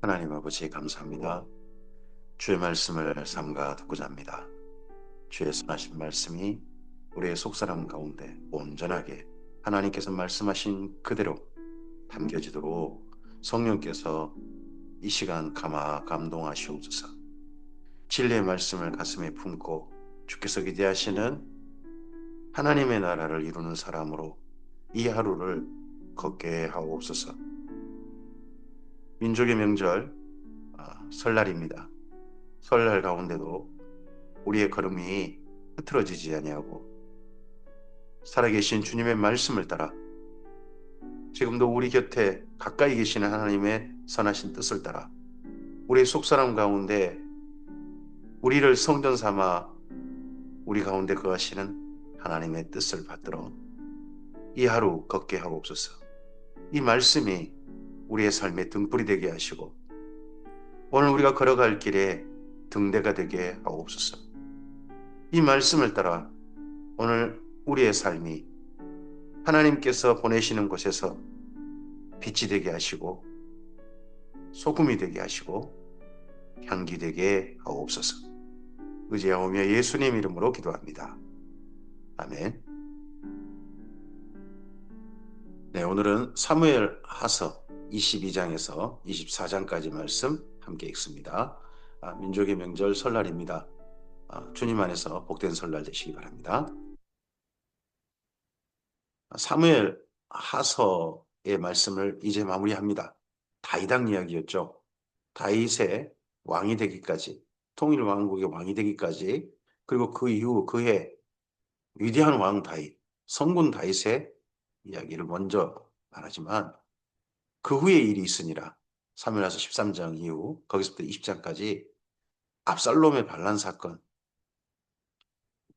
하나님 아버지 감사합니다. 주의 말씀을 삼가 듣고자 합니다. 주의 선하신 말씀이 우리의 속사람 가운데 온전하게 하나님께서 말씀하신 그대로 담겨지도록 성령께서 이 시간 감동하시옵소서. 진리의 말씀을 가슴에 품고 주께서 기대하시는 하나님의 나라를 이루는 사람으로 이 하루를 걷게 하옵소서. 민족의 명절 설날입니다. 설날 가운데도 우리의 걸음이 흐트러지지 아니하고 살아계신 주님의 말씀을 따라 지금도 우리 곁에 가까이 계시는 하나님의 선하신 뜻을 따라 우리의 속사람 가운데 우리를 성전 삼아 우리 가운데 거하시는 하나님의 뜻을 받들어 이 하루 걷게 하옵소서. 이 말씀이 우리의 삶의 등불이 되게 하시고 오늘 우리가 걸어갈 길에 등대가 되게 하옵소서. 이 말씀을 따라 오늘 우리의 삶이 하나님께서 보내시는 곳에서 빛이 되게 하시고 소금이 되게 하시고 향기 되게 하옵소서. 의지하오며 예수님 이름으로 기도합니다. 아멘. 네, 오늘은 사무엘 하서 22장에서 24장까지 말씀 함께 읽습니다. 민족의 명절 설날입니다. 주님 안에서 복된 설날 되시기 바랍니다. 사무엘 하서의 말씀을 이제 마무리합니다. 다윗왕 이야기였죠. 다윗의 왕이 되기까지, 통일 왕국의 왕이 되기까지, 그리고 그 이후 그의 위대한 왕 다윗, 성군 다윗의 이야기를 먼저 말하지만 그 후에 일이 있으니라. 사무엘하서 13장 이후 거기서부터 20장까지 압살롬의 반란 사건,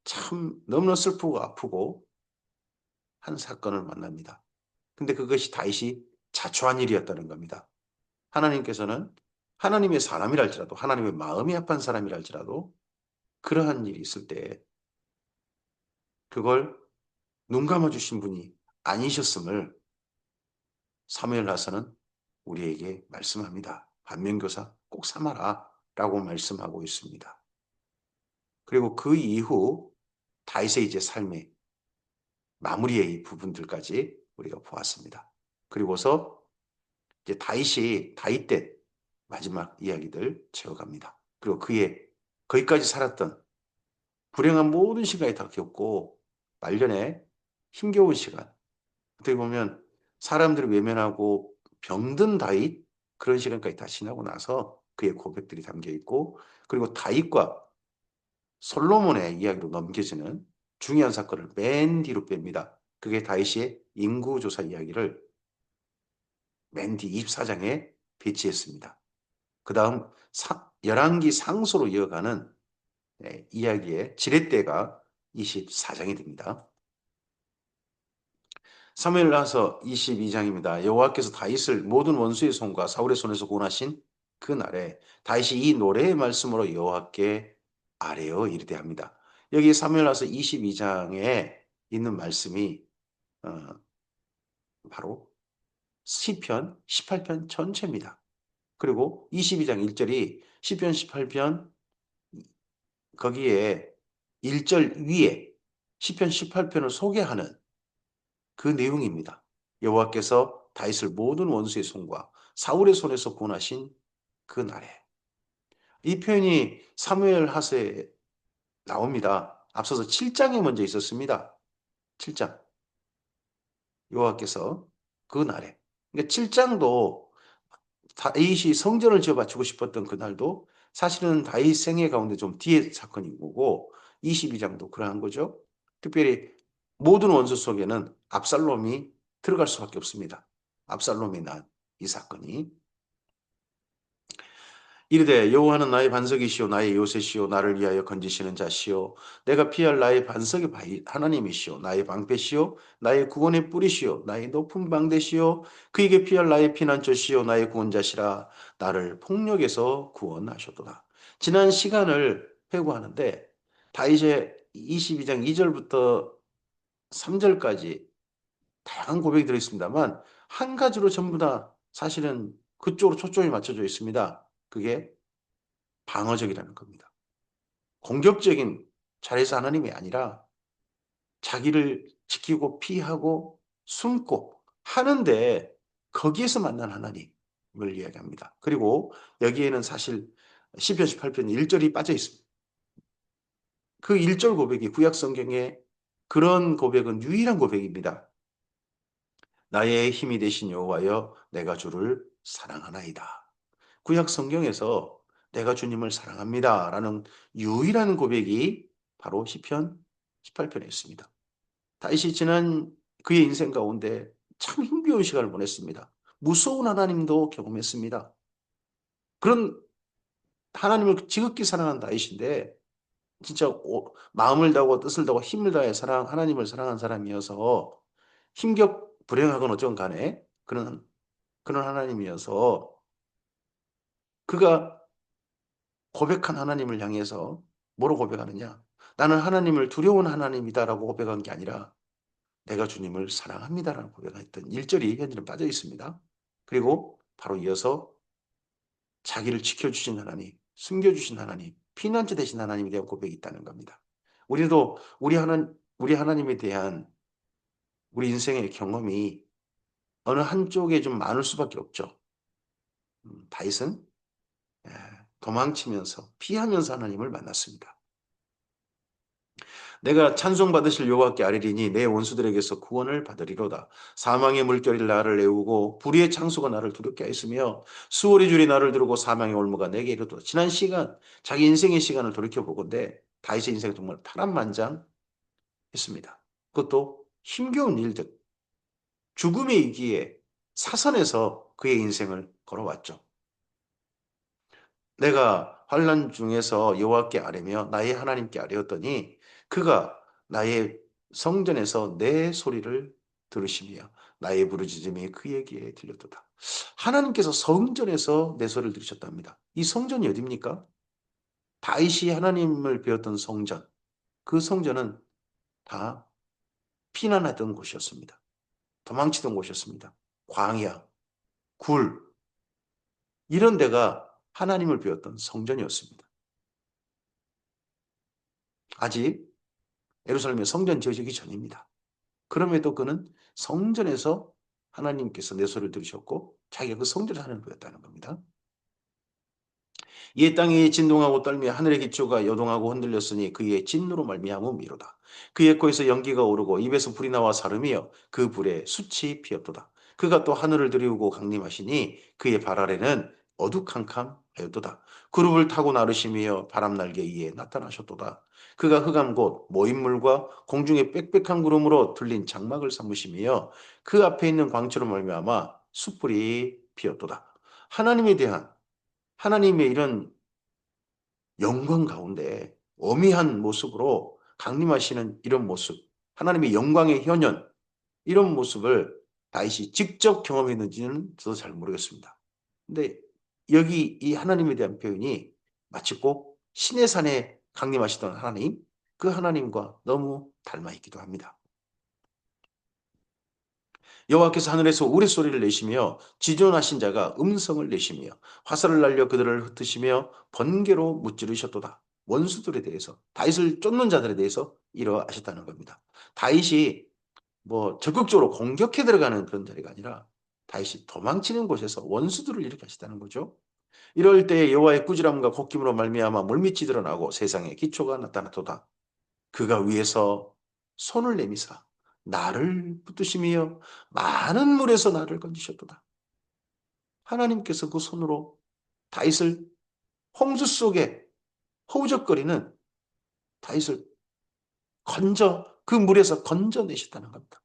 참 너무나 슬프고 아프고 한 사건을 만납니다. 근데 그것이 다윗이 자초한 일이었다는 겁니다. 하나님께서는 하나님의 사람이랄지라도 하나님의 마음이 합한 사람이랄지라도 그러한 일이 있을 때 그걸 눈 감아주신 분이 아니셨음을 사무엘하서는 우리에게 말씀합니다. 반면교사 꼭 삼아라 라고 말씀하고 있습니다. 그리고 그 이후 다윗의 이제 삶의 마무리의 부분들까지 우리가 보았습니다. 그리고서 이제 다윗 때 마지막 이야기들 채워갑니다. 그리고 그의 거기까지 살았던 불행한 모든 시간이 다 겪고 말년에 힘겨운 시간, 어떻게 보면 사람들이 외면하고 병든 다윗 그런 시간까지 다 지나고 나서 그의 고백들이 담겨 있고 그리고 다윗과 솔로몬의 이야기로 넘겨지는 중요한 사건을 맨 뒤로 뺍니다. 그게 다윗의 인구조사 이야기를 맨 뒤 24장에 배치했습니다. 그 다음 열왕기 상소로 이어가는 이야기의 지렛대가 24장이 됩니다. 사무엘하서 22장입니다. 여호와께서 다윗을 모든 원수의 손과 사울의 손에서 구원하신 그 날에 다윗이 이 노래의 말씀으로 여호와께 아뢰어 이르되 합니다. 여기 사무엘하서 22장에 있는 말씀이 바로 시편 18편 전체입니다. 그리고 22장 1절이 시편 18편 거기에 1절 위에 시편 18편을 소개하는 그 내용입니다. 여호와께서 다윗을 모든 원수의 손과 사울의 손에서 구원하신 그 날에 이 표현이 사무엘 하서에 나옵니다. 앞서서 7장에 먼저 있었습니다. 7장 여호와께서 그 날에 그러니까 7장도 다윗이 성전을 지어 바치고 싶었던 그날도 사실은 다윗 생애 가운데 좀 뒤에 사건인 거고 22장도 그러한 거죠. 특별히 모든 원수 속에는 압살롬이 들어갈 수밖에 없습니다. 압살롬이 난 이 사건이 이르되 여호와는 나의 반석이시오 나의 요새시오 나를 위하여 건지시는 자시오 내가 피할 나의 반석의 하나님이시오 나의 방패시오 나의 구원의 뿌리시오 나의 높은 방대시오 그에게 피할 나의 피난처시오 나의 구원자시라 나를 폭력에서 구원하셨도다. 지난 시간을 회고하는데 다윗의 22장 2절부터 3절까지 다양한 고백이 들어있습니다만 한 가지로 전부 다 사실은 그쪽으로 초점이 맞춰져 있습니다. 그게 방어적이라는 겁니다. 공격적인 자리에서 하나님이 아니라 자기를 지키고 피하고 숨고 하는데 거기에서 만난 하나님을 이야기합니다. 그리고 여기에는 사실 시편 18편 1절이 빠져 있습니다. 그 1절 고백이 구약 성경에 그런 고백은 유일한 고백입니다. 나의 힘이 되신 여호와여 내가 주를 사랑하나이다. 구약 성경에서 내가 주님을 사랑합니다라는 유일한 고백이 바로 시편 18편에 있습니다. 다윗이 지난 그의 인생 가운데 참 힘겨운 시간을 보냈습니다. 무서운 하나님도 경험했습니다. 그런 하나님을 지극히 사랑한 다윗인데 진짜 마음을 다하고 뜻을 다하고 힘을 다해 하나님을 사랑한 사람이어서 불행하건 어쩌건 간에 그런 하나님이어서 그가 고백한 하나님을 향해서 뭐로 고백하느냐? 나는 하나님을 두려운 하나님이다라고 고백한 게 아니라 내가 주님을 사랑합니다라는 고백을 했던 1절이 현재는 빠져 있습니다. 그리고 바로 이어서 자기를 지켜주신 하나님, 숨겨주신 하나님, 피난처 되신 하나님에 대한 고백이 있다는 겁니다. 우리도 우리 하나님에 대한 우리 인생의 경험이 어느 한쪽에 좀 많을 수밖에 없죠. 다윗은 예, 도망치면서 피하면서 하나님을 만났습니다. 내가 찬송받으실 여호와께 아뢰리니 내 원수들에게서 구원을 받으리로다. 사망의 물결이 나를 내우고 불의의 창수가 나를 두렵게 하였으며 수월의 줄이 나를 두르고 사망의 올무가 내게 이르도다. 지난 시간 자기 인생의 시간을 돌이켜보건대 다윗의 인생이 정말 파란만장했습니다. 그것도 힘겨운 일들 죽음의 위기에 사선에서 그의 인생을 걸어왔죠. 내가 환난 중에서 여호와께 아뢰며 나의 하나님께 아뢰었더니 그가 나의 성전에서 내 소리를 들으시며 나의 부르짖음이 그에게 들렸도다. 하나님께서 성전에서 내 소리를 들으셨답니다. 이 성전이 어디입니까? 다윗이 하나님을 배웠던 성전. 그 성전은 다 피난하던 곳이었습니다. 도망치던 곳이었습니다. 광야, 굴 이런 데가 하나님을 배웠던 성전이었습니다. 아직 예루살렘에 성전 지어지기 전입니다. 그럼에도 그는 성전에서 하나님께서 내 소리를 들으셨고 자기가 그 성전에서 하나님을 보였다는 겁니다. 이에 땅이 진동하고 떨며 하늘의 기초가 요동하고 흔들렸으니 그의 진노로 말미암음이로다. 그의 코에서 연기가 오르고 입에서 불이 나와 사름이여 그 불에 숯이 피었도다. 그가 또 하늘을 들이우고 강림하시니 그의 발 아래는 어두캄캄하였도다. 그룹을 타고 나르시며 바람날개 위에 나타나셨도다. 그가 흑암 곧 모인물과 공중의 빽빽한 구름으로 둘린 장막을 삼으시며 그 앞에 있는 광채로 말미암아 숯불이 피었도다. 하나님에 대한 하나님의 이런 영광 가운데 어미한 모습으로 강림하시는 이런 모습, 하나님의 영광의 현현, 이런 모습을 다윗이 직접 경험했는지는 저도 잘 모르겠습니다. 근데 여기 이 하나님에 대한 표현이 마치 꼭 신의 산에 강림하시던 하나님, 그 하나님과 너무 닮아 있기도 합니다. 여호와께서 하늘에서 우레소리를 내시며 지존하신 자가 음성을 내시며 화살을 날려 그들을 흩으시며 번개로 무찌르셨도다. 원수들에 대해서 다윗을 쫓는 자들에 대해서 이러하셨다는 겁니다. 다윗이 뭐 적극적으로 공격해 들어가는 그런 자리가 아니라 다윗이 도망치는 곳에서 원수들을 이렇게 하시다는 거죠. 이럴 때 여호와의 꾸지람과 걷김으로 말미암아 물밑이 드러나고 세상에 기초가 나타났도다. 그가 위에서 손을 내미사 나를 붙드시며 많은 물에서 나를 건지셨도다. 하나님께서 그 손으로 다윗을 홍수 속에 허우적거리는 다윗을 그 물에서 건져내셨다는 겁니다.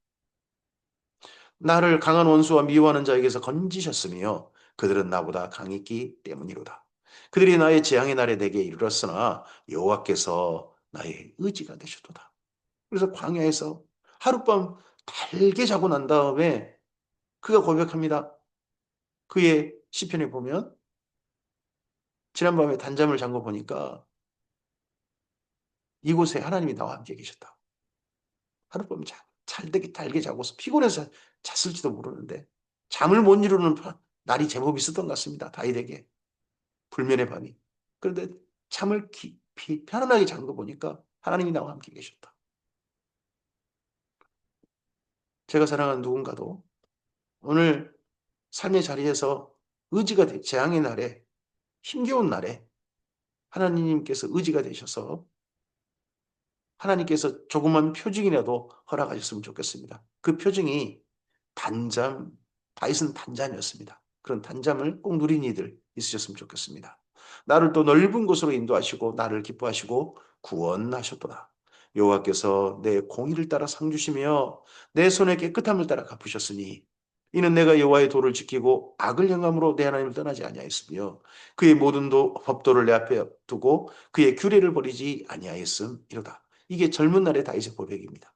나를 강한 원수와 미워하는 자에게서 건지셨으며 그들은 나보다 강했기 때문이로다. 그들이 나의 재앙의 날에 내게 이르렀으나 여호와께서 나의 의지가 되셨도다. 그래서 광야에서 하룻밤 달게 자고 난 다음에 그가 고백합니다. 그의 시편에 보면 지난밤에 단잠을 잔 거 보니까 이곳에 하나님이 나와 함께 계셨다. 하룻밤 달게 자고서 피곤해서 잤을지도 모르는데 잠을 못 이루는 날이 제법 있었던 것 같습니다. 다윗에게. 불면의 밤이. 그런데 잠을 깊이 편안하게 잔 거 보니까 하나님이 나와 함께 계셨다. 제가 사랑하는 누군가도 오늘 삶의 자리에서 의지가 재앙의 날에, 힘겨운 날에 하나님께서 의지가 되셔서 하나님께서 조그만 표징이라도 허락하셨으면 좋겠습니다. 그 표징이 단잠, 다윗은 단잠이었습니다. 그런 단잠을 꼭 누린 이들 있으셨으면 좋겠습니다. 나를 또 넓은 곳으로 인도하시고 나를 기뻐하시고 구원하셨도다. 여호와께서 내 공의를 따라 상 주시며 내 손의 깨끗함을 따라 갚으셨으니 이는 내가 여호와의 도를 지키고 악을 행함으로 내 하나님을 떠나지 아니하였으며 그의 모든 법도를 내 앞에 두고 그의 규례를 버리지 아니하였음이로다. 이게 젊은 날의 다윗의 고백입니다.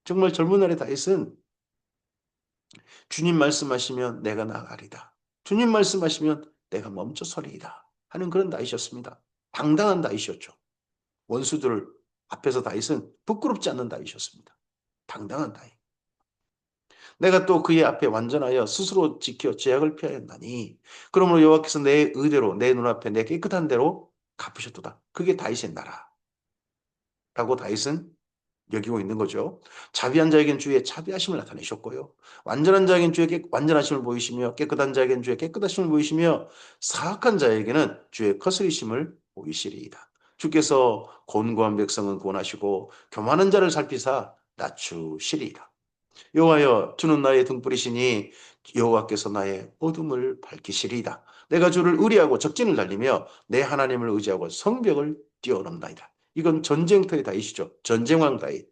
정말 젊은 날의 다윗은 주님 말씀하시면 내가 나가리다. 주님 말씀하시면 내가 멈춰 서리이다. 하는 그런 다윗이었습니다. 당당한 다윗이었죠. 원수들 앞에서 다윗은 부끄럽지 않는 다윗이었습니다. 당당한 다윗. 내가 또 그의 앞에 완전하여 스스로 지켜 죄악을 피하였나니 그러므로 여호와께서 내 의대로 내 눈앞에 내 깨끗한 대로 갚으셨도다. 그게 다윗의 나라라고 다윗은 여기고 있는 거죠. 자비한 자에겐 주의 자비하심을 나타내셨고요. 완전한 자에겐 주의 완전하심을 보이시며 깨끗한 자에겐 주의 깨끗하심을 보이시며 사악한 자에게는 주의 거스리심을 보이시리이다. 주께서 곤고한 백성은 구원하시고 교만한 자를 살피사 낮추시리이다. 여호와여 주는 나의 등불이시니 여호와께서 나의 어둠을 밝히시리이다. 내가 주를 의리하고 적진을 달리며 내 하나님을 의지하고 성벽을 뛰어넘나이다. 이건 전쟁터의 다윗이죠. 전쟁왕 다윗.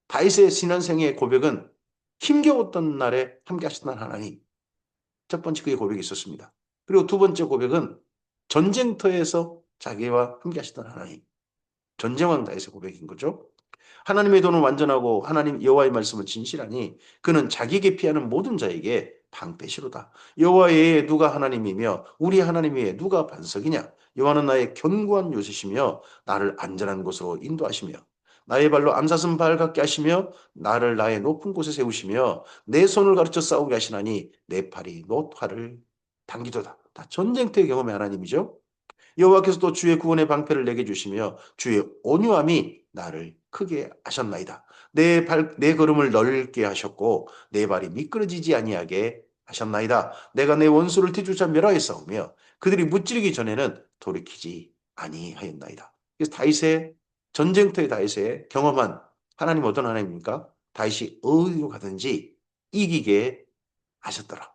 다윗의 신앙생의 고백은 힘겨웠던 날에 함께 하셨던 하나님. 첫 번째 그의 고백이 있었습니다. 그리고 두 번째 고백은 전쟁터에서 자기와 함께 하셨던 하나님. 전쟁왕 다윗의 고백인 거죠. 하나님의 도는 완전하고 하나님 여호와의 말씀은 진실하니 그는 자기에게 피하는 모든 자에게 방패시로다. 여호와 외에 누가 하나님이며 우리 하나님 외에 누가 반석이냐. 여호와는 나의 견고한 요새시며 나를 안전한 곳으로 인도하시며 나의 발로 암사슴 발 같게 하시며 나를 나의 높은 곳에 세우시며 내 손을 가르쳐 싸우게 하시나니 내 팔이 노화를 당기도다. 다 전쟁터의 경험의 하나님이죠. 여호와께서 또 주의 구원의 방패를 내게 주시며 주의 온유함이 나를 크게 하셨나이다. 내 걸음을 넓게 하셨고 내 발이 미끄러지지 아니하게 하셨나이다. 내가 내 원수를 뒤쫓아 멸하여 싸우며 그들이 무찌르기 전에는 돌이키지 아니하였나이다. 그래서 다윗의 전쟁터의 다윗의 경험한 하나님 어떤 하나님입니까? 다윗이 어디로 가든지 이기게 하셨더라.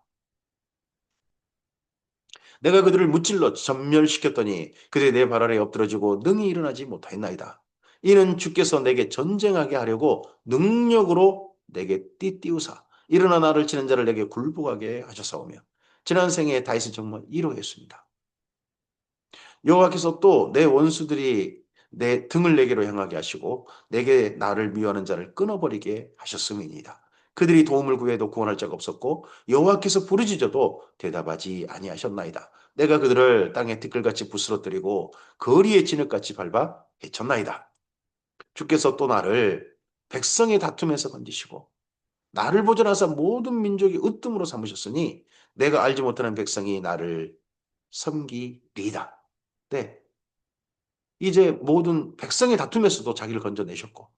내가 그들을 무찔러 전멸시켰더니 그들이 내 발 아래 엎드러지고 능히 일어나지 못하였나이다. 이는 주께서 내게 전쟁하게 하려고 능력으로 내게 띠띠우사 일어나 나를 치는 자를 내게 굴복하게 하셨사오며 지난 생에 다윗은 정말 이로했습니다. 여호와께서 또 내 원수들이 내 등을 내게로 향하게 하시고 내게 나를 미워하는 자를 끊어버리게 하셨음이니이다. 그들이 도움을 구해도 구원할 자가 없었고 여호와께서 부르짖어도 대답하지 아니하셨나이다. 내가 그들을 땅에 티끌같이 부스러뜨리고 거리에 진흙같이 밟아 해쳤나이다. 주께서 또 나를 백성의 다툼에서 건지시고 나를 보존하사 모든 민족이 으뜸으로 삼으셨으니 내가 알지 못하는 백성이 나를 섬기리이다. 네, 이제 모든 백성의 다툼에서도 자기를 건져내셨고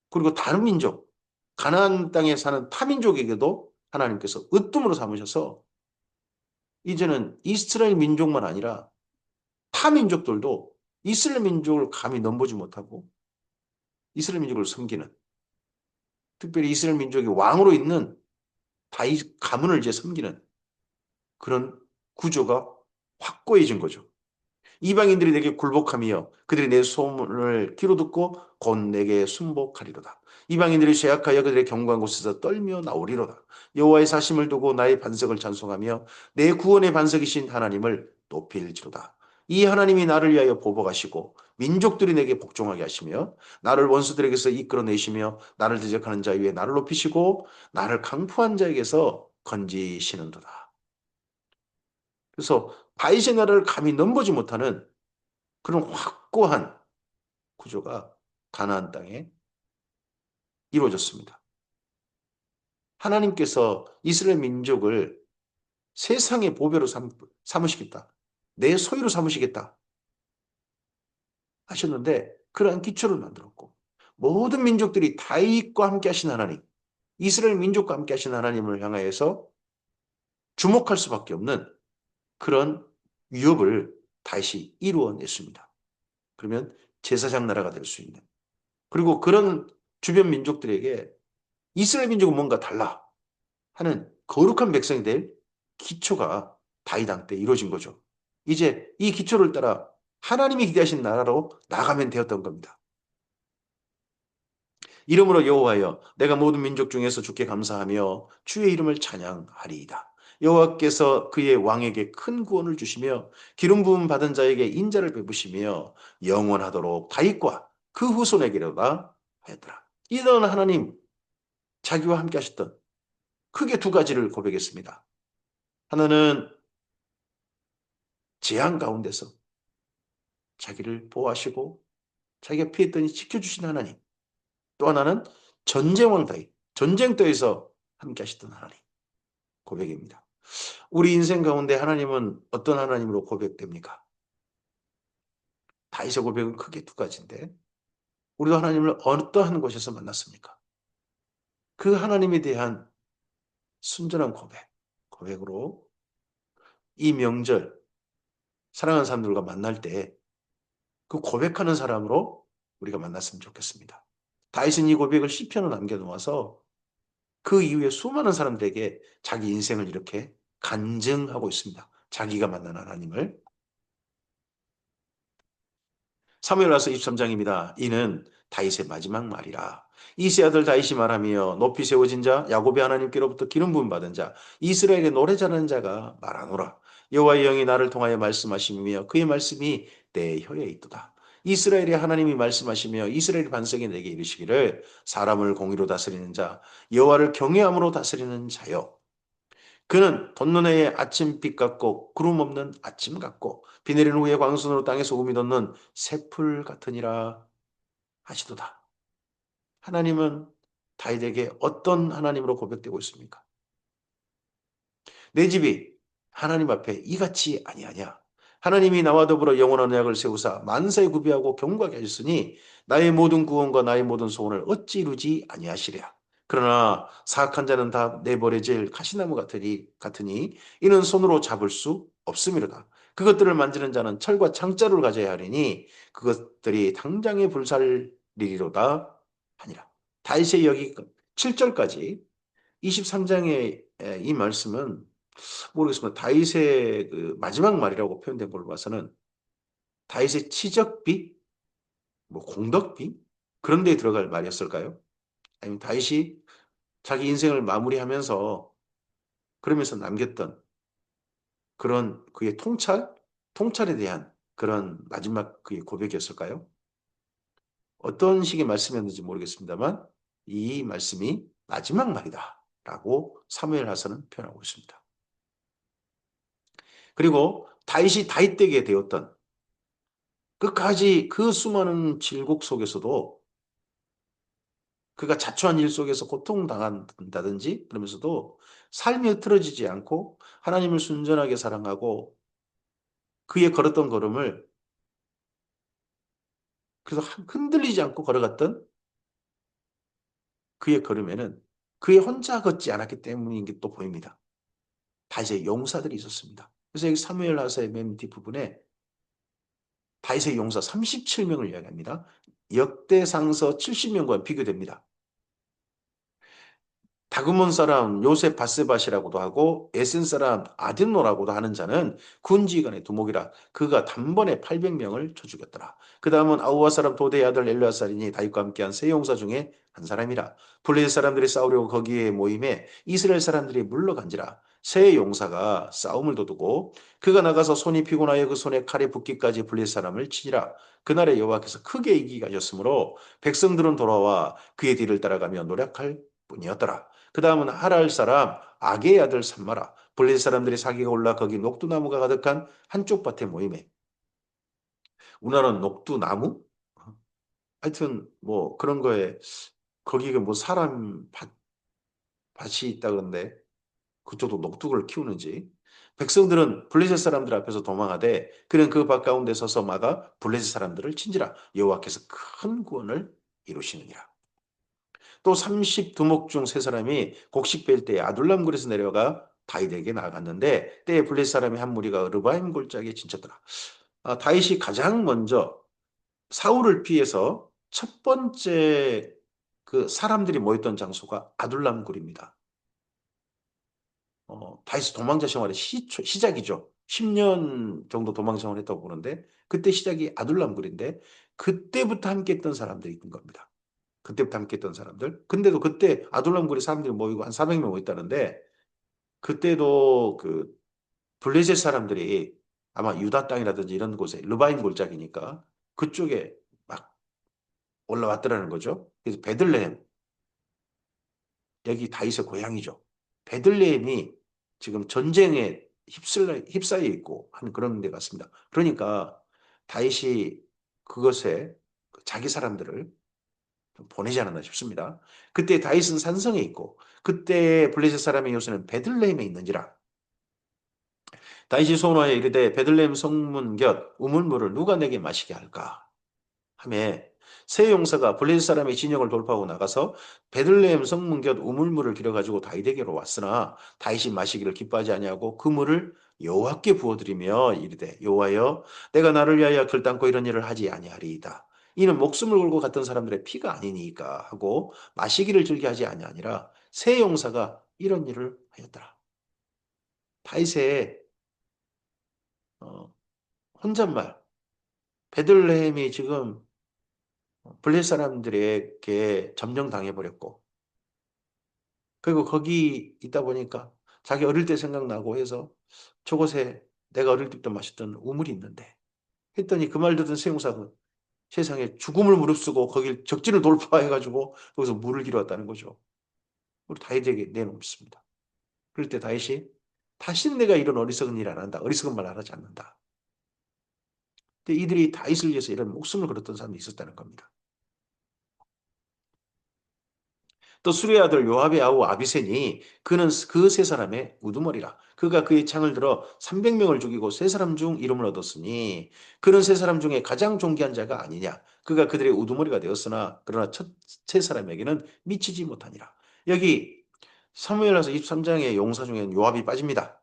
그리고 다른 민족, 가나안 땅에 사는 타민족에게도 하나님께서 으뜸으로 삼으셔서 이제는 이스라엘 민족만 아니라 타민족들도 이스라엘 민족을 감히 넘보지 못하고 이스라엘 민족을 섬기는 특별히 이스라엘 민족이 왕으로 있는 다윗 가문을 이제 섬기는 그런 구조가 확고해진 거죠. 이방인들이 내게 굴복하며 그들이 내 소문을 귀로 듣고 곧 내게 순복하리로다. 이방인들이 죄악하여 그들의 견고한 곳에서 떨며 나오리로다. 여호와의 사심을 두고 나의 반석을 찬송하며 내 구원의 반석이신 하나님을 높일지로다. 이 하나님이 나를 위하여 보복하시고 민족들이 내게 복종하게 하시며 나를 원수들에게서 이끌어내시며 나를 대적하는 자 위에 나를 높이시고 나를 강포한 자에게서 건지시는도다. 그래서 다윗의 나라를 감히 넘보지 못하는 그런 확고한 구조가 가나안 땅에 이루어졌습니다. 하나님께서 이스라엘 민족을 세상의 보배로 삼으시겠다. 내 소유로 삼으시겠다 하셨는데 그러한 기초를 만들었고 모든 민족들이 다윗과 함께 하신 하나님, 이스라엘 민족과 함께 하신 하나님을 향하여서 주목할 수밖에 없는 그런 위협을 다시 이루어냈습니다. 그러면 제사장 나라가 될 수 있는. 그리고 그런 주변 민족들에게 이스라엘 민족은 뭔가 달라 하는 거룩한 백성이 될 기초가 다윗 왕 때 이루어진 거죠. 이제 이 기초를 따라 하나님이 기대하신 나라로 나가면 되었던 겁니다. 이름으로 여호와여 내가 모든 민족 중에서 주께 감사하며 주의 이름을 찬양하리이다. 여호와께서 그의 왕에게 큰 구원을 주시며 기름 부음 받은 자에게 인자를 베푸시며 영원하도록 다윗과 그 후손에게로다 하였더라. 이런 하나님 자기와 함께 하셨던 크게 두 가지를 고백했습니다. 하나는 재앙 가운데서 자기를 보호하시고 자기가 피했더니 지켜주신 하나님. 또 하나는 전쟁왕 다윗, 전쟁터에서 함께 하셨던 하나님. 고백입니다. 우리 인생 가운데 하나님은 어떤 하나님으로 고백됩니까? 다윗의 고백은 크게 두 가지인데 우리도 하나님을 어떠한 곳에서 만났습니까? 그 하나님에 대한 순전한 고백으로 이 명절 사랑하는 사람들과 만날 때 그 고백하는 사람으로 우리가 만났으면 좋겠습니다. 다윗은 이 고백을 시편으로 남겨놓아서 그 이후에 수많은 사람들에게 자기 인생을 이렇게 간증하고 있습니다. 자기가 만난 하나님을. 사무엘하서 23장입니다. 이는 다윗의 마지막 말이라. 이세 아들 다윗이 말하며 높이 세워진 자 야곱의 하나님께로부터 기름 부음 받은 자 이스라엘의 노래 잘하는 자가 말하노라. 여호와의 영이 나를 통하여 말씀하시며 그의 말씀이 내 혀에 있도다. 이스라엘의 하나님이 말씀하시며 이스라엘 반석이 내게 이르시기를 사람을 공의로 다스리는 자 여호와를 경외함으로 다스리는 자여 그는 돋는 아침빛 같고 구름 없는 아침 같고 비 내린 후에 광선으로 땅에 소금이 돋는 새풀 같으니라 하시도다. 하나님은 다윗에게 어떤 하나님으로 고백되고 있습니까? 내 집이 하나님 앞에 이같이 아니하냐? 하나님이 나와 더불어 영원한 언약을 세우사 만사에 구비하고 경고하게 하셨으니 나의 모든 구원과 나의 모든 소원을 어찌 이루지 아니하시랴. 그러나 사악한 자는 다 내버려질 가시나무 같으니 이는 손으로 잡을 수 없음이로다. 그것들을 만지는 자는 철과 창자를 가져야 하리니 그것들이 당장에 불살리리로다 하니라. 다윗의 여기 7절까지 23장의 이 말씀은 모르겠습니다. 다윗의 그 마지막 말이라고 표현된 걸로 봐서는 다윗의 치적비, 뭐 공덕비 그런 데에 들어갈 말이었을까요? 아니면 다윗이 자기 인생을 마무리하면서 그러면서 남겼던 그런 그의 통찰에 대한 그런 마지막 그의 고백이었을까요? 어떤 식의 말씀이었는지 모르겠습니다만 이 말씀이 마지막 말이다라고 사무엘하서는 표현하고 있습니다. 그리고 다윗이 다윗되게 되었던 끝까지 그 수많은 질곡 속에서도 그가 자초한 일 속에서 고통당한다든지 그러면서도 삶이 흐트러지지 않고 하나님을 순전하게 사랑하고 그의 걸었던 걸음을 그래서 흔들리지 않고 걸어갔던 그의 걸음에는 그의 혼자 걷지 않았기 때문인 게 또 보입니다. 다윗의 용사들이 있었습니다. 그래서 여기 사무엘하서의 맨 뒷부분에 다윗의 용사 37명을 이야기합니다. 역대상서 70명과 비교됩니다. 다그몬 사람 요셉 바세바시라고도 하고 에센 사람 아딘노라고도 하는 자는 군지휘관의 두목이라 그가 단번에 800명을 쳐 죽였더라. 그 다음은 아우와 사람 도대의 아들 엘르아살이니 다윗과 함께한 세 용사 중에 한 사람이라. 블레셋 사람들이 싸우려고 거기에 모임에 이스라엘 사람들이 물러간지라. 세 용사가 싸움을 도두고 그가 나가서 손이 피곤하여 그 손에 칼에 붓기까지 블레셋 사람을 치니라. 그날에 여호와께서 크게 이기게 하셨으므로 백성들은 돌아와 그의 뒤를 따라가며 노력할 뿐이었더라. 그 다음은 하랄 사람 아게의 아들 산마라. 블레셋 사람들이 사기가 올라 거기 녹두나무가 가득한 한쪽 밭에 모임에. 우리나라는 녹두나무? 하여튼 뭐 그런 거에 거기가 뭐 사람 밭이 있다 그런데 그쪽도 녹두를 키우는지. 백성들은 블레셋 사람들 앞에서 도망하되 그는 그 밭 가운데 서서 막아 블레셋 사람들을 친지라 여호와께서 큰 구원을 이루시느니라. 또 30두목 중 세 사람이 곡식 뺄 때에 아둘람굴에서 내려가 다윗에게 나아갔는데 때에 블레셋 사람이 한 무리가 르바임 골짜기에 진쳤더라. 다윗이 가장 먼저 사울을 피해서 첫 번째 그 사람들이 모였던 장소가 아둘람굴입니다. 다시 도망자 생활의 시작이죠. 10년 정도 도망 생활했다고 보는데 그때 시작이 아둘람굴인데 그때부터 함께했던 사람들이 있는 겁니다. 그때부터 함께했던 사람들. 근데도 그때 아둘람굴에 사람들이 모이고 한 400명 모였다는데 그때도 그 블레셋 사람들이 아마 유다 땅이라든지 이런 곳에 르바임 골짜기니까 그쪽에 막 올라왔더라는 거죠. 그래서 베들레헴 여기 다윗의 고향이죠. 베들레헴이 지금 전쟁에 휩싸여 있고 하는 그런 데 같습니다. 그러니까 다윗이 그것에 자기 사람들을 보내지 않았나 싶습니다. 그때 다윗은 산성에 있고 그때 블레셋 사람의 요새는 베들레헴에 있는지라 다윗이 소노하여 이르되 베들레헴 성문 곁 우물물을 누가 내게 마시게 할까 하매 세 용사가 블레셋 사람의 진영을 돌파하고 나가서 베들레헴 성문 곁 우물물을 길어가지고 다윗에게로 왔으나 다윗이 마시기를 기뻐하지 아니하고 그 물을 여호와께 부어드리며 이르되 여호와여 내가 나를 위하여 결단코 이런 일을 하지 아니하리이다. 이는 목숨을 걸고 갔던 사람들의 피가 아니니까 하고 마시기를 즐겨하지 아니하니라 세 용사가 이런 일을 하였더라. 다윗의 어, 혼잣말 베들레헴이 지금 블레셋 사람들에게 점령당해 버렸고 그리고 거기 있다 보니까 자기 어릴 때 생각나고 해서 저곳에 내가 어릴 때부터 마셨던 우물이 있는데 했더니 그 말 듣은 세용사는 세상에 죽음을 무릅쓰고 거길 적진을 돌파해가지고 거기서 물을 길어왔다는 거죠. 우리 다윗에게 내놓습니다. 그럴 때 다윗이 다시는 내가 이런 어리석은 일 안 한다. 어리석은 말 안 하지 않는다. 근데 이들이 다윗을 위해서 이런 목숨을 걸었던 사람이 있었다는 겁니다. 또 수레의 아들 요압의 아우 아비센이 그는 그 세 사람의 우두머리라. 그가 그의 창을 들어 300명을 죽이고 세 사람 중 이름을 얻었으니 그는 세 사람 중에 가장 존귀한 자가 아니냐. 그가 그들의 우두머리가 되었으나 그러나 첫 세 사람에게는 미치지 못하니라. 여기 사무엘하서 23장의 용사 중에 요압이 빠집니다.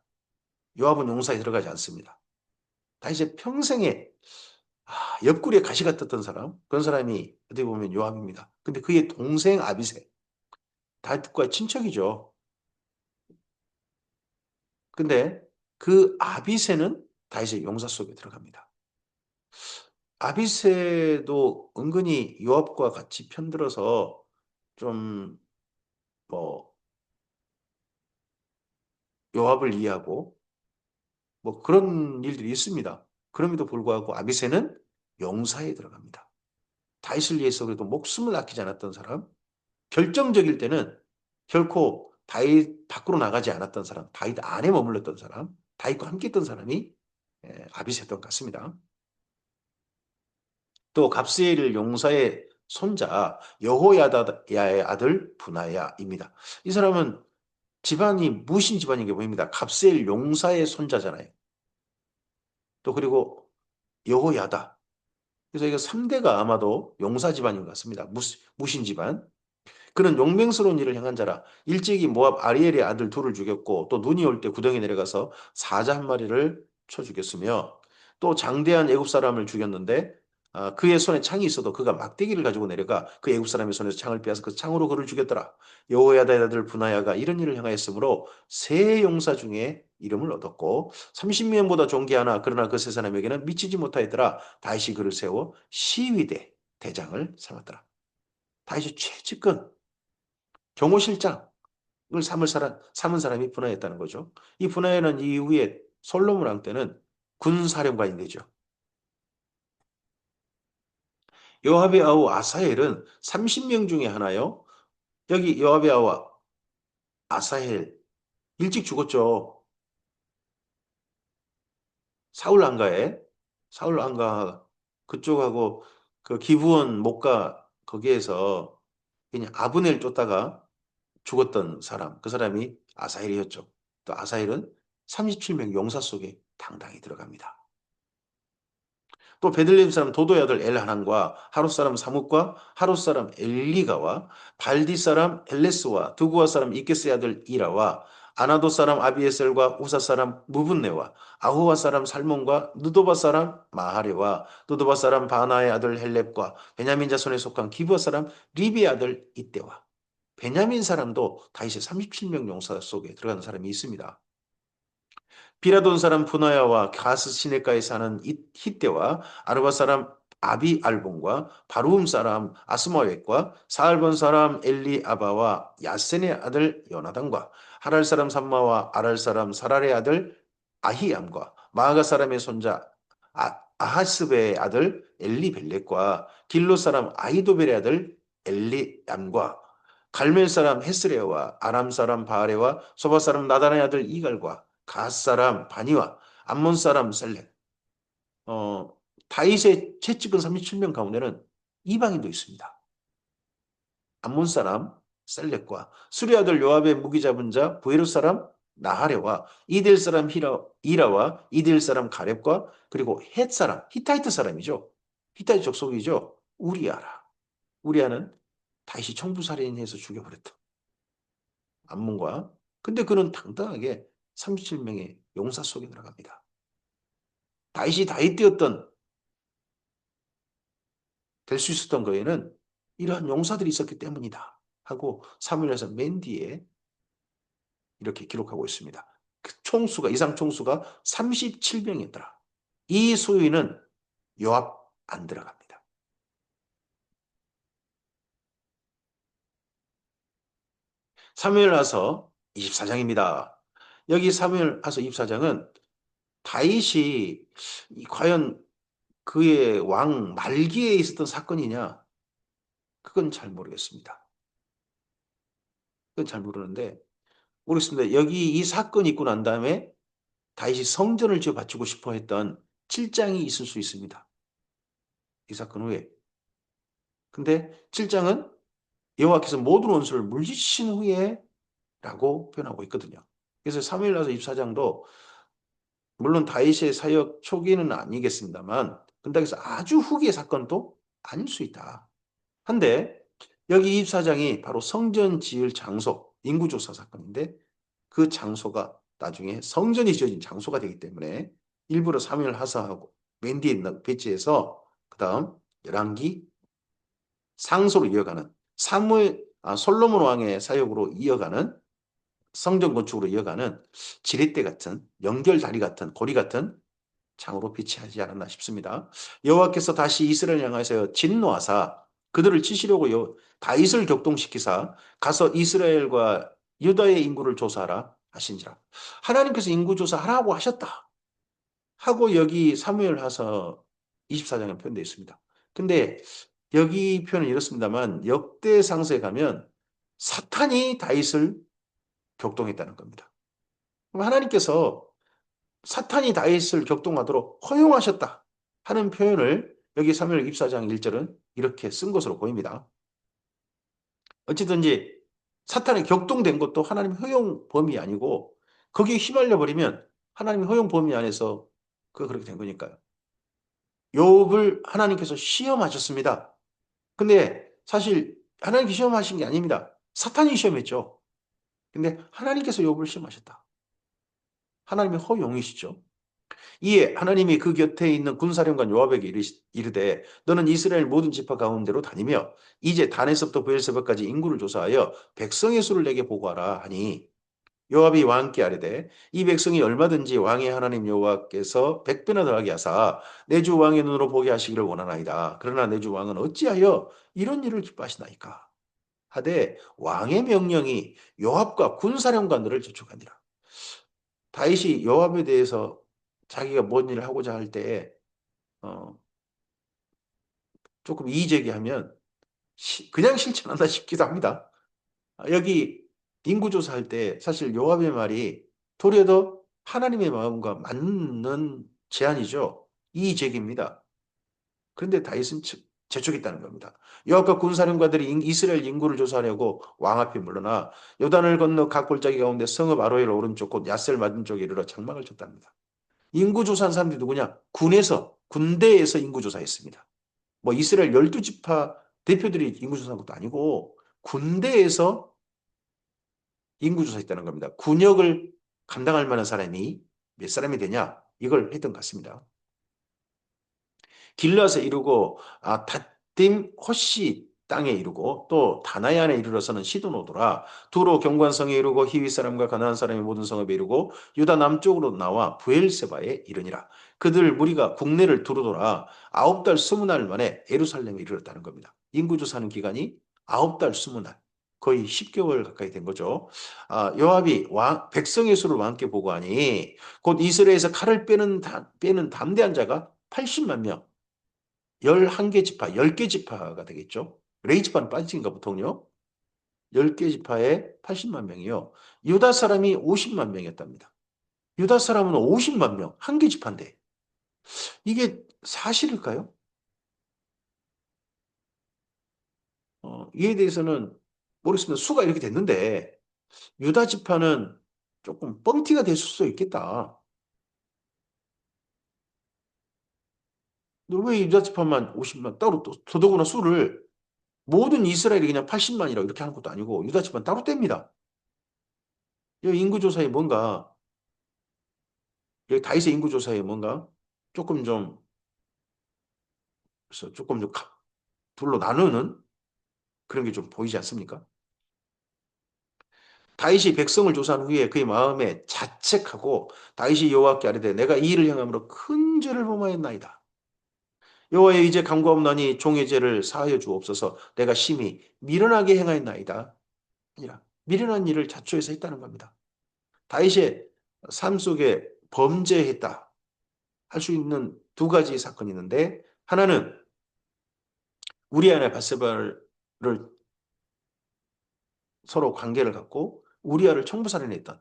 요압은 용사에 들어가지 않습니다. 다윗의 평생에 옆구리에 가시 같았던 사람 그런 사람이 어떻게 보면 요압입니다. 근데 그의 동생 아비세 다윗과 친척이죠. 근데 그 아비새는 다윗의 용사 속에 들어갑니다. 아비새도 은근히 요압과 같이 편들어서 좀 뭐 요압을 이해하고 뭐 그런 일들이 있습니다. 그럼에도 불구하고 아비새는 용사에 들어갑니다. 다윗을 위해서 그래도 목숨을 아끼지 않았던 사람, 결정적일 때는 결코 다윗 밖으로 나가지 않았던 사람, 다윗 안에 머물렀던 사람, 다윗과 함께 했던 사람이 아비새였던 것 같습니다. 또 갑스엘 용사의 손자 여호야다의 아들 분하야입니다. 이 사람은 집안이 무신 집안인 게 보입니다. 갑스엘 용사의 손자잖아요. 또 그리고 여호야다. 그래서 이거 3대가 아마도 용사 집안인 것 같습니다. 무신 집안. 그는 용맹스러운 일을 행한 자라 일찍이 모압 아리엘의 아들 둘을 죽였고 또 눈이 올 때 구덩이 내려가서 사자 한 마리를 쳐 죽였으며 또 장대한 애굽 사람을 죽였는데 그의 손에 창이 있어도 그가 막대기를 가지고 내려가 그 애굽 사람의 손에서 창을 빼앗아 그 창으로 그를 죽였더라. 여호야다의 아들 분하야가 이런 일을 행하였으므로 세 용사 중에 이름을 얻었고 30명보다 존귀하나 그러나 그 세 사람에게는 미치지 못하였더라. 다윗이 그를 세워 시위대 대장을 삼았더라. 다윗이 최측근 경호실장을 삼은 사람이 분하였다는 거죠. 이 분하야는 이후에 솔로몬 왕 때는 군사령관이 되죠. 요압의 아우 아사헬은 30명 중에 하나요. 여기 요압의 아우 아사헬 일찍 죽었죠. 사울 안가에 사울 안가 그쪽하고 그 기브온 목가 거기에서 그냥 아브넬 쫓다가 죽었던 사람 그 사람이 아사헬이었죠. 또 아사헬은 37명 용사 속에 당당히 들어갑니다. 또 베들레헴 사람 도도의 아들 엘하난과 하롯 사람 사뭇과 하롯 사람 엘리가와 발디 사람 헬레스와 두구와 사람 이케스의 아들 이라와 아나도 사람 아비에셀과 우사 사람 무분네와 아후와 사람 살몬과 느도바 사람 마하레와 느도바 사람 바나의 아들 헬렙과 베냐민 자손에 속한 기브아 사람 리비의 아들 이때와 베냐민 사람도 다윗의 37명 용사 속에 들어가는 사람이 있습니다. 비라돈 사람 푸나야와 가스 시내가에 사는 히때와 아르바 사람 아비 알본과 바루움 사람 아스마웻과 사알본 사람 엘리아바와 야센의 아들 요나단과 하랄 사람 삼마와 아랄 사람 사랄의 아들 아히암과 마아가 사람의 손자 아하스베의 아들 엘리벨렉과 길로 사람 아히도벨의 아들 엘리암과 갈멜 사람 헤스레와 아람 사람 바아레와 소바 사람 나단의 아들 이갈과 갓 사람 바니와 암몬 사람 셀렉. 어, 다윗의 채찍은 37명 가운데는 이방인도 있습니다. 암몬 사람 셀렉과 수리 아들 요압의 무기 잡은 자 부에롯 사람 나하레와 이델 사람 이라와 이델 사람 가렙과 그리고 헷 사람 히타이트 사람이죠. 히타이트 족속이죠. 우리아라. 우리아는 다윗이 청부살인해서 죽여버렸다. 암몬과 근데 그는 당당하게 37명의 용사 속에 들어갑니다. 다윗이 다윗되었던 될 수 있었던 거에는 이러한 용사들이 있었기 때문이다 하고 사무엘에서 맨 뒤에 이렇게 기록하고 있습니다. 그 총수가 이상 총수가 37명이었더라. 이 소위는 요압 안 들어갑니다. 사무엘하서 24장입니다. 여기 사무엘하서 24장은 다윗이 과연 그의 왕 말기에 있었던 사건이냐? 그건 잘 모르겠습니다. 그건 잘 모르겠습니다. 여기 이 사건이 있고 난 다음에 다윗이 성전을 지어 바치고 싶어 했던 7장이 있을 수 있습니다. 이 사건 후에. 근데 7장은 여호와께서 모든 원수를 물리치신 후에 라고 표현하고 있거든요. 그래서 사무엘하서 24장도 물론 다윗의 사역 초기는 아니겠습니다만 근데 아주 후기의 사건도 아닐 수 있다. 한데 여기 24장이 바로 성전 지을 장소, 인구조사 사건인데 그 장소가 나중에 성전이 지어진 장소가 되기 때문에 일부러 사무엘 하사하고 맨 뒤에 있는 배치해서 그 다음 열왕기 상소로 이어가는 솔로몬 왕의 사역으로 이어가는 성전 건축으로 이어가는 지렛대 같은 연결다리 같은 고리 같은 장으로 비치하지 않았나 싶습니다. 여호와께서 다시 이스라엘 향하여 진노하사 그들을 치시려고 다윗을 격동시키사 가서 이스라엘과 유다의 인구를 조사하라 하신지라. 하나님께서 인구 조사하라고 하셨다 하고 여기 사무엘하서 24장에 표현되어 있습니다. 근데 여기 표현은 이렇습니다만 역대상서에 가면 사탄이 다윗을 격동했다는 겁니다. 그럼 하나님께서 사탄이 다윗을 격동하도록 허용하셨다 하는 표현을 여기 사무엘 24장 1절은 이렇게 쓴 것으로 보입니다. 어찌든지 사탄이 격동된 것도 하나님 허용 범위 아니고 거기에 휘말려 버리면 하나님 허용 범위 안에서 그렇게 된 거니까요. 욥을 하나님께서 시험하셨습니다. 근데 사실 하나님께 시험하신 게 아닙니다. 사탄이 시험했죠. 근데 하나님께서 욥을 시험하셨다. 하나님의 허용이시죠. 이에 하나님이 그 곁에 있는 군사령관 요압에게 이르되 너는 이스라엘 모든 지파 가운데로 다니며 이제 단에서부터 브엘세바까지 인구를 조사하여 백성의 수를 내게 보고하라 하니 요압이 왕께 아뢰되 이 백성이 얼마든지 왕의 하나님 여호와께서 100배나 더하게 하사 내 주 왕의 눈으로 보게 하시기를 원하나이다. 그러나 내 주 왕은 어찌하여 이런 일을 기뻐하시나이까 하되 왕의 명령이 요압과 군사령관들을 저촉하니라. 다윗이 요압에 대해서 자기가 뭔 일을 하고자 할 때 조금 이의제기하면 그냥 실천한다 싶기도 합니다. 여기 인구조사할 때 사실 요압의 말이 도리어 더 하나님의 마음과 맞는 제안이죠. 이의제기입니다. 그런데 다윗은 재촉했다는 겁니다. 여호와과 군사령관들이 이스라엘 인구를 조사하려고 왕 앞에 물러나 요단을 건너 각 골짜기 가운데 성읍 아로엘 오른쪽 곧 야셀 맞은 쪽에 이르러 장막을 쳤답니다. 인구 조사한 사람들이 누구냐? 군대에서 인구 조사했습니다. 뭐 이스라엘 12지파 대표들이 인구 조사한 것도 아니고 군대에서 인구 조사했다는 겁니다. 군역을 감당할 만한 사람이 몇 사람이 되냐? 이걸 했던 것 같습니다. 길라에 이르고 닷딤 호시 땅에 이르고 또 다나야에 이르러서는 시도노도라 두로 경관성에 이르고 히위 사람과 가나안 사람의 모든 성읍에 이르고 유다 남쪽으로 나와 부엘세바에 이르니라. 그들 무리가 국내를 두루돌아 9달 20날 만에 예루살렘에 이르렀다는 겁니다. 인구조사하는 기간이 9달 20날 거의 10개월 가까이 된 거죠. 요압이 백성의 수를 왕께 보고하니 곧 이스라엘에서 칼을 빼는 담대한 자가 80만 명 11개 지파, 10개 지파가 되겠죠. 레이 지파는 빠진가 보통요. 10개 지파에 80만 명이요. 유다 사람이 50만 명이었답니다. 유다 사람은 50만 명, 한 개 지파인데. 이게 사실일까요? 이에 대해서는 모르겠습니다. 수가 이렇게 됐는데 유다 지파는 조금 뻥튀가 됐을 수도 있겠다. 왜 유다 지파만 50만 따로 더더구나 수를 모든 이스라엘이 그냥 80만이라고 이렇게 하는 것도 아니고 유다 지파는 따로 뗍니다. 이 인구조사에 뭔가 여기 다윗의 인구조사에 뭔가 조금 좀 그래서 조금 좀 둘로 나누는 그런 게 좀 보이지 않습니까? 다윗이 백성을 조사한 후에 그의 마음에 자책하고 다윗이 여호와께 아뢰되 내가 이 일을 행함으로 큰 죄를 범하였나이다. 여호와여 이제 간구하옵나니 종의 죄를 사하여 주옵소서. 내가 심히 미련하게 행하였나이다. 아니라 미련한 일을 자초해서 했다는 겁니다. 다윗의 삶 속에 범죄했다 할 수 있는 두 가지 사건이 있는데 하나는 우리아나 바세바를 서로 관계를 갖고 우리아를 청부살인했던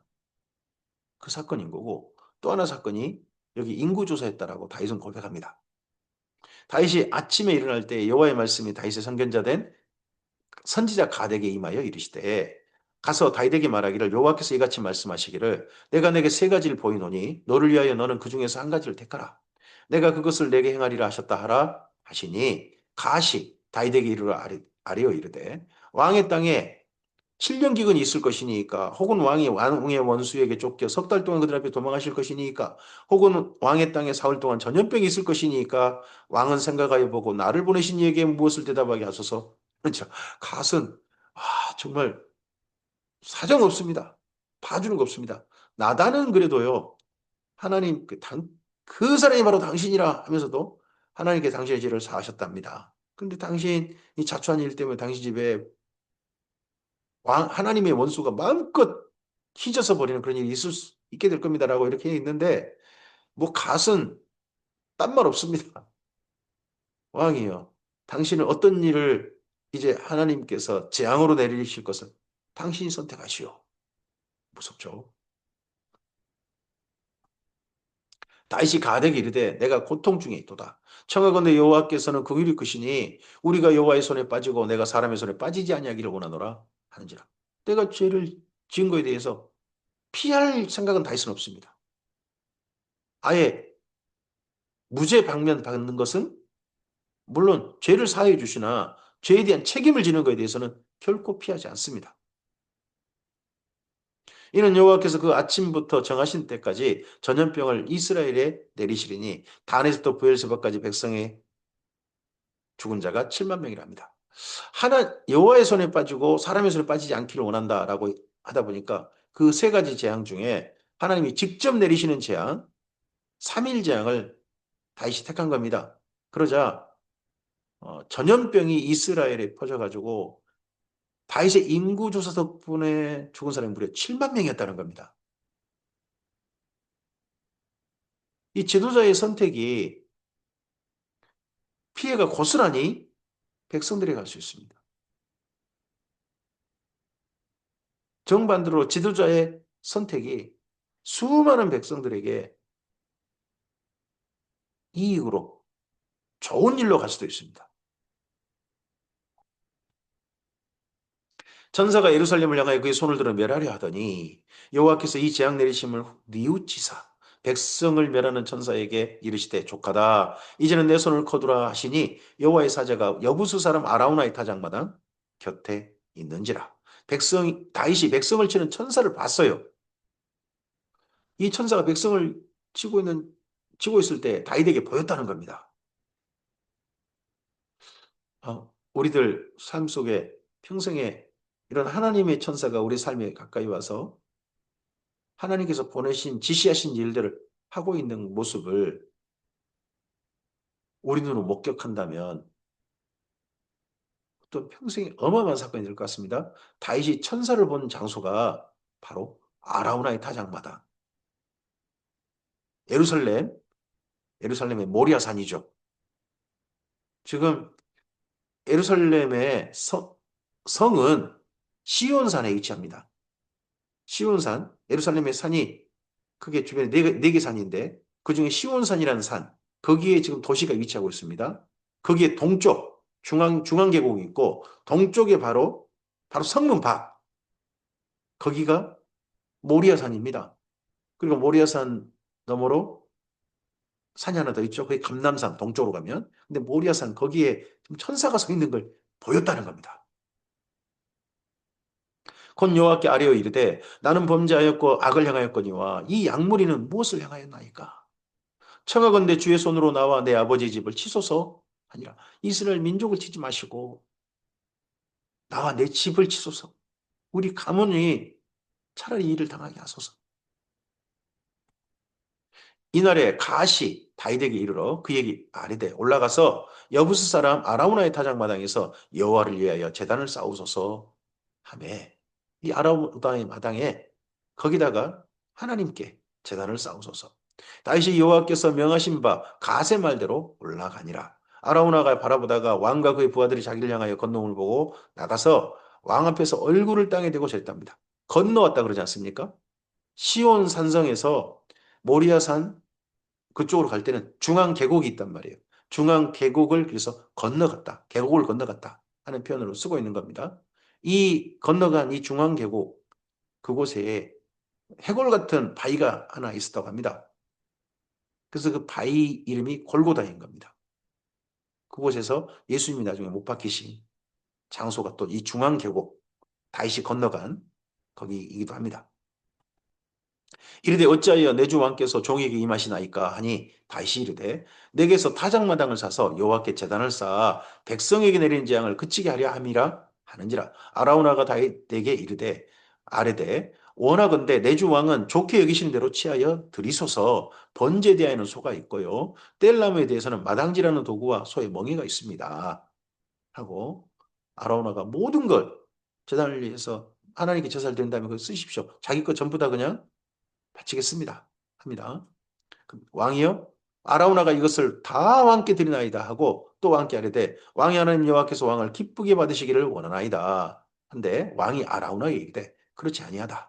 그 사건인 거고 또 하나 사건이 여기 인구조사했다라고 다윗은 고백합니다. 다윗이 아침에 일어날 때 여호와의 말씀이 다윗의 선견자 된 선지자 가덱에 임하여 이르시되 가서 다윗에게 말하기를 여호와께서 이같이 말씀하시기를 내가 내게 세 가지를 보이노니 너를 위하여 너는 그 중에서 한 가지를 택하라. 내가 그것을 내게 행하리라 하셨다 하라 하시니 가시 다윗에게 이르러 아뢰어 이르되 왕의 땅에 7년 기근이 있을 것이니까 혹은 왕이 왕의 원수에게 쫓겨 석 달 동안 그들 앞에 도망하실 것이니까 혹은 왕의 땅에 사흘 동안 전염병이 있을 것이니까 왕은 생각하여 보고 나를 보내신 이에게 무엇을 대답하게 하소서. 그렇죠. 갓은 정말 사정 없습니다. 봐주는 거 없습니다. 나단은 그래도요. 하나님 그 사람이 바로 당신이라 하면서도 하나님께 당신의 죄를 사하셨답니다. 근데 당신이 자초한 일 때문에 당신 집에 하나님의 원수가 마음껏 휘저어 버리는 그런 일이 있게 될 겁니다라고 이렇게 있는데 뭐 갓은 딴 말 없습니다. 왕이요. 당신은 어떤 일을 이제 하나님께서 재앙으로 내리실 것을 당신이 선택하시오. 무섭죠. 다윗이 가덱에 이르되 내가 고통 중에 있도다. 청하건대 여호와께서는 긍휼히 크시니 우리가 여호와의 손에 빠지고 내가 사람의 손에 빠지지 아니하기를 원하노라 하는지라. 내가 죄를 지은 거에 대해서 피할 생각은 다윗은 없습니다. 아예 무죄 방면 받는 것은 물론 죄를 사하여 주시나 죄에 대한 책임을 지는 것에 대해서는 결코 피하지 않습니다. 이는 여호와께서 그 아침부터 정하신 때까지 전염병을 이스라엘에 내리시리니 단에서부터 부엘세바까지 백성의 죽은 자가 7만 명이랍니다. 여호와의 손에 빠지고 사람의 손에 빠지지 않기를 원한다라고 하다 보니까 그 세 가지 재앙 중에 하나님이 직접 내리시는 재앙, 3일 재앙을 다윗이 택한 겁니다. 그러자 전염병이 이스라엘에 퍼져가지고 다윗의 인구조사 덕분에 죽은 사람이 무려 7만 명이었다는 겁니다. 이 지도자의 선택이 피해가 고스란히 백성들에게 갈 수 있습니다. 정반대로 지도자의 선택이 수많은 백성들에게 이익으로 좋은 일로 갈 수도 있습니다. 천사가 예루살렘을 향하여 그의 손을 들어 멸하려 하더니 여호와께서 이 재앙 내리심을 뉘우치사 백성을 멸하는 천사에게 이르시되 족하다 이제는 내 손을 거두라 하시니 여호와의 사자가 여부수 사람 아라우나의 타작마당 곁에 있는지라. 다윗이 백성을 치는 천사를 봤어요. 이 천사가 백성을 치고 있을 때 다윗에게 보였다는 겁니다. 우리들 삶 속에 평생에 이런 하나님의 천사가 우리 삶에 가까이 와서 하나님께서 보내신 지시하신 일들을 하고 있는 모습을 우리 눈으로 목격한다면 또 평생에 어마어마한 사건이 될 것 같습니다. 다윗이 천사를 본 장소가 바로 아라우나의 타작마당, 예루살렘, 예루살렘의 모리아산이죠. 지금 예루살렘의 성은 시온산에 위치합니다. 시온산, 예루살렘의 산이 크게 주변에 네 개 산인데 그중에 시온산이라는 산, 거기에 지금 도시가 위치하고 있습니다. 거기에 동쪽, 중앙계곡이 있고 동쪽에 바로 성문 밖, 거기가 모리아산입니다. 그리고 모리아산 너머로 산이 하나 더 있죠. 그게 감람산 동쪽으로 가면. 근데 모리아산 거기에 천사가 서 있는 걸 보였다는 겁니다. 곧 여호와께 아뢰어 이르되 나는 범죄하였고 악을 행하였거니와 이 양무리는 무엇을 행하였나이까? 청하건대 주의 손으로 나와 내 아버지 집을 치소서 아니라 이스라엘 민족을 치지 마시고 나와 내 집을 치소서. 우리 가문이 차라리 이를 당하게 하소서. 이날에 가시 다윗에게 이르러 그에게 아뢰되 올라가서 여부스 사람 아라우나의 타작마당에서 여호와를 위하여 제단을 쌓으소서 하매 이 아라우나의 마당에 거기다가 하나님께 제단을 쌓으소서. 다윗이 여호와께서 명하신 바 가세 말대로 올라가니라. 아라우나가 바라보다가 왕과 그의 부하들이 자기를 향하여 건너옴을 보고 나가서 왕 앞에서 얼굴을 땅에 대고 절답니다. 건너왔다 그러지 않습니까? 시온 산성에서 모리아산 그쪽으로 갈 때는 중앙 계곡이 있단 말이에요. 중앙 계곡을 그래서 건너갔다. 계곡을 건너갔다 하는 표현으로 쓰고 있는 겁니다. 이 건너간 이 중앙 계곡 그곳에 해골 같은 바위가 하나 있었다고 합니다. 그래서 그 바위 이름이 골고다인 겁니다. 그곳에서 예수님이 나중에 못 박히신 장소가 또 이 중앙 계곡 다윗이 건너간 거기이기도 합니다. 이르되 어찌하여 내 주 왕께서 종에게 임하시나이까 하니 다윗이 이르되 내게서 타작마당을 사서 여호와께 제단을 쌓아 백성에게 내리는 재앙을 그치게 하려 함이라 하는지라. 아라우나가 다윗에게 이르되 아뢰되 원하건대 내 주 왕은 좋게 여기시는 대로 취하여 드리소서. 번제에 대하여는 소가 있고요 뗄나무에 대해서는 마당질하는 도구와 소의 멍에가 있습니다 하고 아라우나가 모든 걸 제단을 위해서 하나님께 제사를 드린다면 그걸 쓰십시오. 자기 거 전부 다 그냥 바치겠습니다. 합니다. 왕이요? 아라우나가 이것을 다 왕께 드리나이다 하고 또 왕께 아뢰되 왕이 하나님 여호와께서 왕을 기쁘게 받으시기를 원하나이다. 한데 왕이 아라우나에게 이르되 그렇지 아니하다.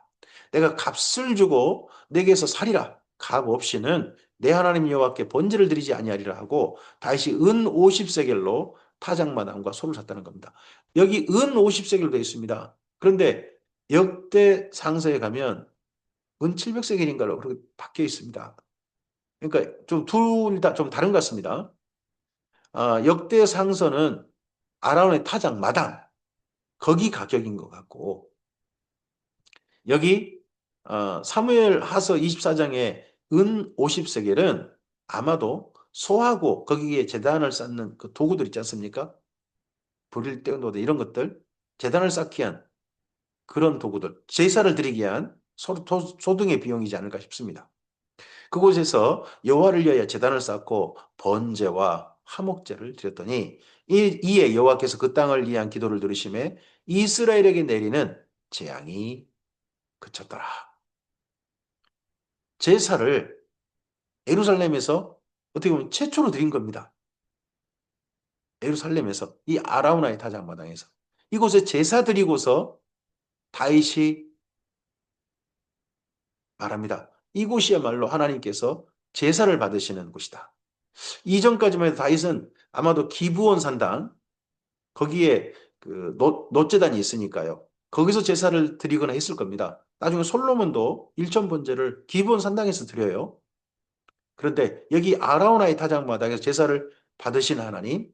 내가 값을 주고 내게서 살이라. 값 없이는 내 하나님 여호와께 번제를 드리지 아니하리라 하고 다시 은 50세겔로 타작마당과 소를 샀다는 겁니다. 여기 은 50세겔로 되어 있습니다. 그런데 역대 상서에 가면 은 700세겔인가로 그렇게 바뀌어 있습니다. 그러니까 좀 둘 다 좀 다른 것 같습니다. 역대 상서는 아라운의 타작 마당 거기 가격인 것 같고 여기 사무엘 하서 24장의 은 50세겔은 아마도 소하고 거기에 제단을 쌓는 그 도구들 있지 않습니까? 불일 때운도 이런 것들 제단을 쌓기 위한 그런 도구들 제사를 드리기 위한 소등의 비용이지 않을까 싶습니다. 그곳에서 여호와를 위하여 제단을 쌓고 번제와 화목제를 드렸더니 이에 여호와께서 그 땅을 위한 기도를 들으심에 이스라엘에게 내리는 재앙이 그쳤더라. 제사를 예루살렘에서 어떻게 보면 최초로 드린 겁니다. 예루살렘에서 이 아라우나의 타작마당에서 이곳에 제사 드리고서 다윗이 말합니다. 이곳이야말로 하나님께서 제사를 받으시는 곳이다. 이전까지만 해도 다윗은 아마도 기브온 산당 거기에 그 노제단이 있으니까요. 거기서 제사를 드리거나 했을 겁니다. 나중에 솔로몬도 일천 번제를 기브온 산당에서 드려요. 그런데 여기 아라우나의 타작마당에서 제사를 받으신 하나님,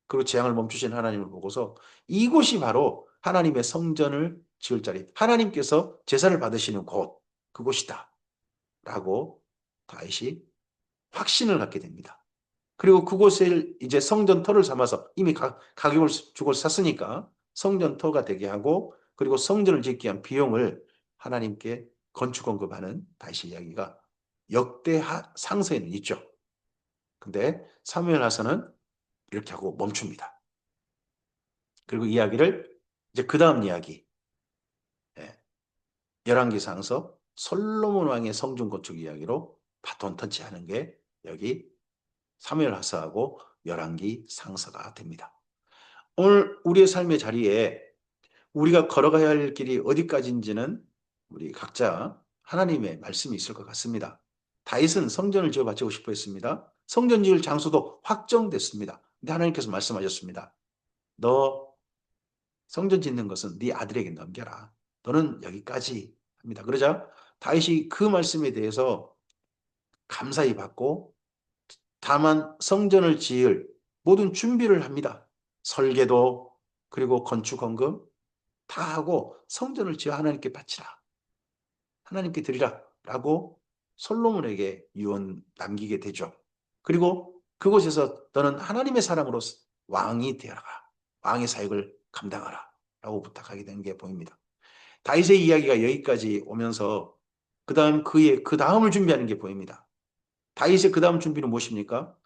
그리고 재앙을 멈추신 하나님을 보고서 이곳이 바로 하나님의 성전을 지을 자리, 하나님께서 제사를 받으시는 곳, 그곳이다. 라고 다윗이 확신을 갖게 됩니다. 그리고 그곳을 이제 성전터를 삼아서 이미 가격을 주고 샀으니까 성전터가 되게 하고, 그리고 성전을 짓기 위한 비용을 하나님께 건축 언급하는 다윗의 이야기가 역대 상서에는 있죠. 근데 사무엘하서는 이렇게 하고 멈춥니다. 그리고 이야기를 이제 그 다음 이야기, 예, 열왕기상서 솔로몬 왕의 성전 건축 이야기로 바톤 터치하는 게 여기 사무엘하서하고 열왕기상서가 됩니다. 오늘 우리의 삶의 자리에 우리가 걸어가야 할 길이 어디까지인지는 우리 각자 하나님의 말씀이 있을 것 같습니다. 다윗은 성전을 지어 바치고 싶어 했습니다. 성전 지을 장소도 확정됐습니다. 근데 하나님께서 말씀하셨습니다. 너 성전 짓는 것은 네 아들에게 넘겨라. 너는 여기까지 합니다. 그러자 다윗이 그 말씀에 대해서 감사히 받고, 다만 성전을 지을 모든 준비를 합니다. 설계도, 그리고 건축 헌금 다 하고 성전을 지어 하나님께 바치라. 하나님께 드리라. 라고 솔로몬에게 유언 남기게 되죠. 그리고 그곳에서 너는 하나님의 사람으로 왕이 되어라. 왕의 사역을 감당하라. 라고 부탁하게 되는 게 보입니다. 다윗의 이야기가 여기까지 오면서 그 다음을 준비하는 게 보입니다. 다윗의 그 다음 준비는 무엇입니까?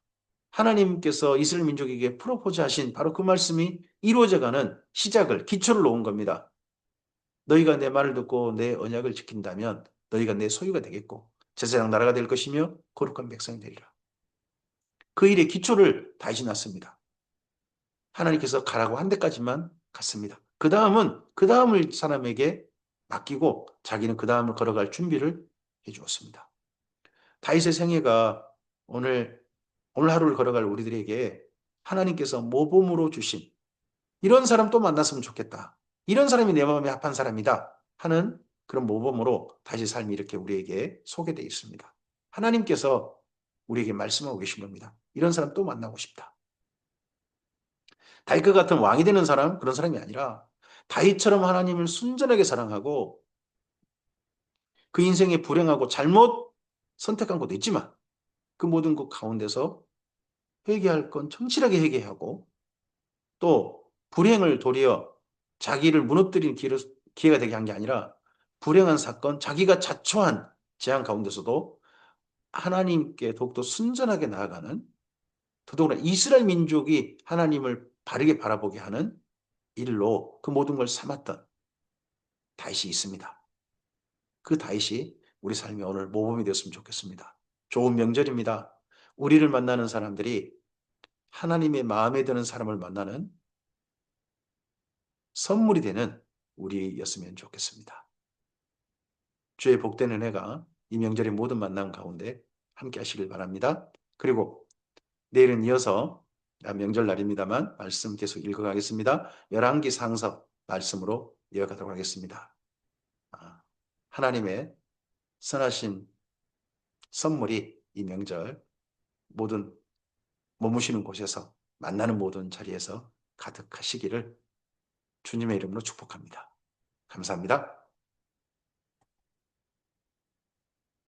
하나님께서 이스라엘 민족에게 프로포즈 하신 바로 그 말씀이 이루어져가는 시작을, 기초를 놓은 겁니다. 너희가 내 말을 듣고 내 언약을 지킨다면 너희가 내 소유가 되겠고 제사장 나라가 될 것이며 거룩한 백성이 되리라. 그 일의 기초를 다시 놨습니다. 하나님께서 가라고 한 데까지만 갔습니다. 그 다음을 사람에게 맡기고 자기는 그 다음을 걸어갈 준비를 해주었습니다. 다윗의 생애가 오늘 하루를 걸어갈 우리들에게 하나님께서 모범으로 주신, 이런 사람 또 만났으면 좋겠다, 이런 사람이 내 마음에 합한 사람이다 하는 그런 모범으로 다시 삶이 이렇게 우리에게 소개되어 있습니다. 하나님께서 우리에게 말씀하고 계신 겁니다. 이런 사람 또 만나고 싶다. 다윗과 같은 왕이 되는 사람, 그런 사람이 아니라 다윗처럼 하나님을 순전하게 사랑하고 그 인생에 불행하고 잘못 선택한 것도 있지만 그 모든 것 가운데서 회개할 건 천실하게 회개하고, 또 불행을 도리어 자기를 무너뜨리는 기회가 되게 한 게 아니라 불행한 사건, 자기가 자초한 재앙 가운데서도 하나님께 더욱더 순전하게 나아가는, 더더구나 이스라엘 민족이 하나님을 바르게 바라보게 하는 일로 그 모든 걸 삼았던 다윗이 있습니다. 그 다윗이 우리 삶에 오늘 모범이 되었으면 좋겠습니다. 좋은 명절입니다. 우리를 만나는 사람들이 하나님의 마음에 드는 사람을 만나는 선물이 되는 우리였으면 좋겠습니다. 주의 복되는 해가 이 명절의 모든 만남 가운데 함께 하시길 바랍니다. 그리고 내일은 이어서 명절날입니다만 말씀 계속 읽어가겠습니다. 열왕기상서 말씀으로 이어가도록 하겠습니다. 하나님의 선하신 선물이 이 명절 모든 머무시는 곳에서, 만나는 모든 자리에서 가득하시기를 주님의 이름으로 축복합니다. 감사합니다.